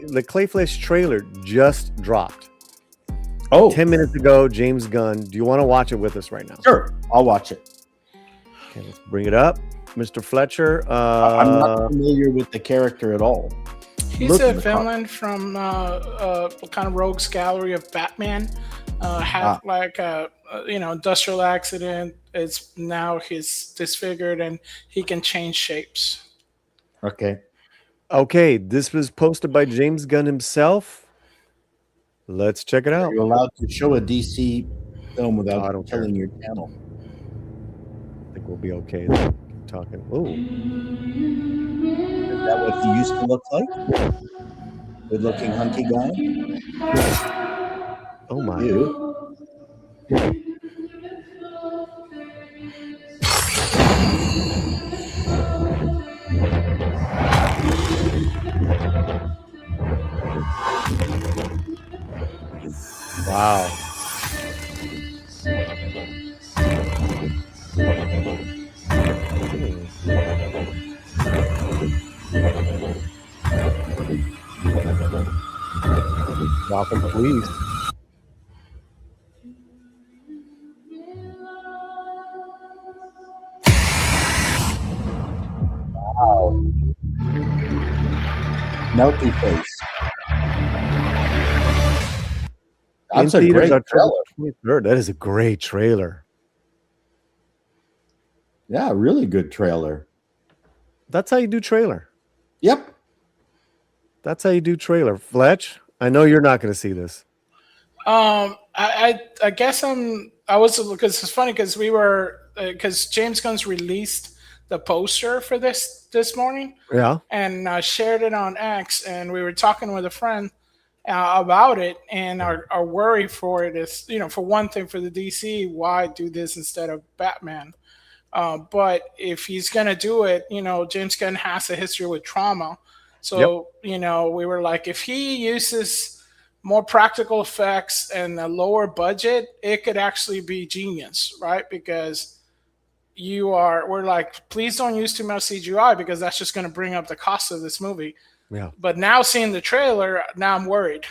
the Clayface trailer just dropped. Oh, 10 minutes ago, James Gunn. Do you want to watch it with us right now? sure. I'll watch it. Okay, let's bring it up. Mr. Fletcher. I'm not familiar with the character at all. He's a villain from kind of rogues gallery of Batman. Had like a industrial accident. It's now he's disfigured and he can change shapes. Okay, this was posted by James Gunn himself. Let's check it out. Are you allowed to show a DC film without telling your channel? I think we'll be okay. Keep talking. Ooh. Is that what he used to look like? Good-looking hunky guy? Oh my. Wow. Welcome, please. Wow. Melty face. That's a great trailer. That is a great trailer. Yeah, really good trailer. That's how you do trailer. Yep. That's how you do trailer. Fletch, I know you're not going to see this. I guess I was, because it's funny because because James Gunn's released the poster for this morning. Yeah. And shared it on X, and we were talking with a friend about it, and our worry for it is, for one thing, for the DC, why do this instead of Batman? But if he's going to do it, James Gunn has a history with trauma. So, we were like, if he uses more practical effects and a lower budget, it could actually be genius, right? Because we're like, please don't use too much CGI because that's just going to bring up the cost of this movie. Yeah. But now seeing the trailer, now I'm worried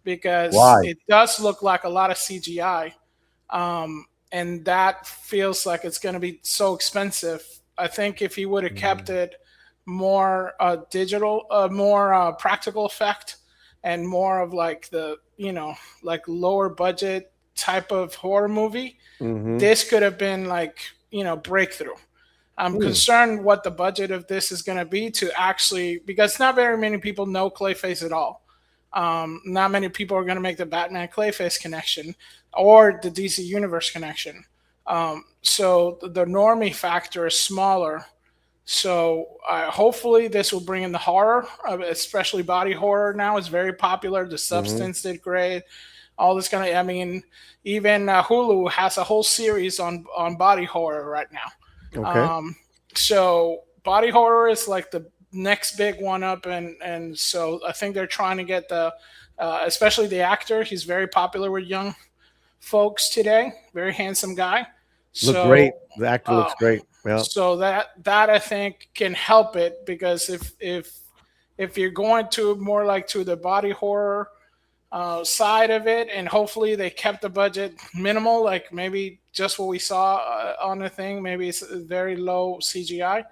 because it does look like a lot of CGI. And that feels like it's going to be so expensive. I think if he would have kept it more digital, more practical effect, and more of like the, like lower budget type of horror movie, this could have been like, breakthrough. I'm concerned what the budget of this is going to be to actually, because not very many people know Clayface at all. Not many people are going to make the Batman Clayface connection or the DC Universe connection. So the normie factor is smaller. So hopefully this will bring in the horror, especially body horror now is very popular. The Substance did great. All this kind of, even Hulu has a whole series on body horror right now. Okay. So body horror is like the next big one up. And so I think they're trying to get especially the actor. He's very popular with young folks today. Very handsome guy. Look great. The actor looks great. Yeah. So that I think can help it, because if you're going to more like to the body horror side of it, and hopefully they kept the budget minimal, like maybe just what we saw on the thing, maybe it's very low CGI.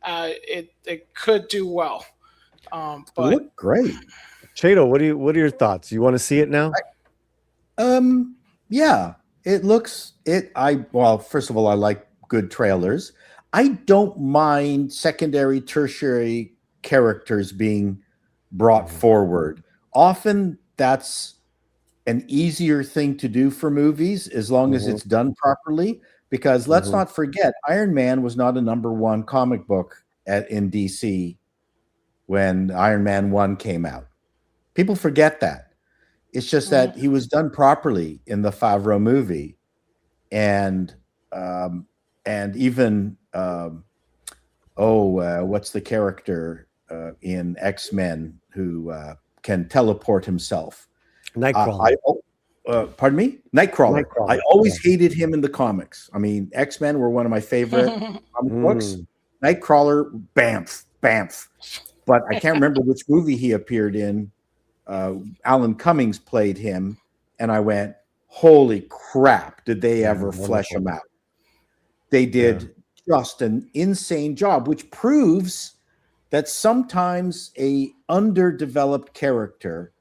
It could do well. But look great. Chato, what are your thoughts? You want to see it now? Yeah, it looks well, first of all, I like good trailers. I don't mind secondary, tertiary characters being brought forward. Often that's an easier thing to do for movies as long as it's done properly, because let's not forget, Iron Man was not a #1 comic book in DC when Iron Man 1 came out. People forget that. It's just that he was done properly in the Favreau movie. And even what's the character in X-Men who can teleport himself? Nightcrawler. Pardon me? Nightcrawler. I always hated him in the comics. I mean, X-Men were one of my favorite comic books. Nightcrawler, bamf. but I can't remember which movie he appeared in. Alan Cummings played him, and I went, holy crap, did they ever flesh him out? They did just an insane job, which proves that sometimes a underdeveloped character,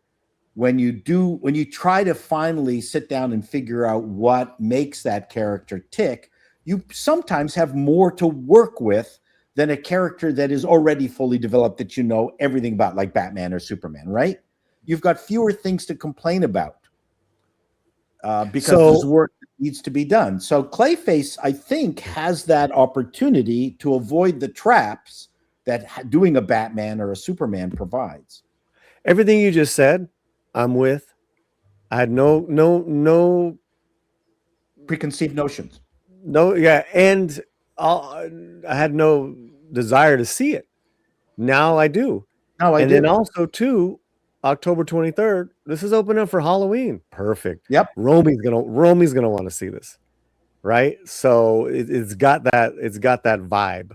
when you try to finally sit down and figure out what makes that character tick, you sometimes have more to work with than a character that is already fully developed, that you know everything about, like Batman or Superman, right? You've got fewer things to complain about because there's work that needs to be done. So Clayface, I think, has that opportunity to avoid the traps that doing a Batman or a Superman provides. Everything you just said, I'm with. I had no preconceived notions. No, yeah, and I had no desire to see it. Now I do. And then also too, October 23rd, this is open up for Halloween. Perfect. Yep. Romy's gonna want to see this, right? So it's got that vibe.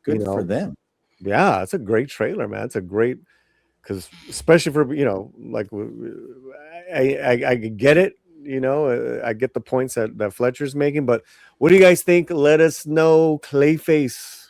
Good for them. Yeah, it's a great trailer, man. It's a great, because especially for like I get it. I get the points that Fletcher's making, but what do you guys think? Let us know. Clayface.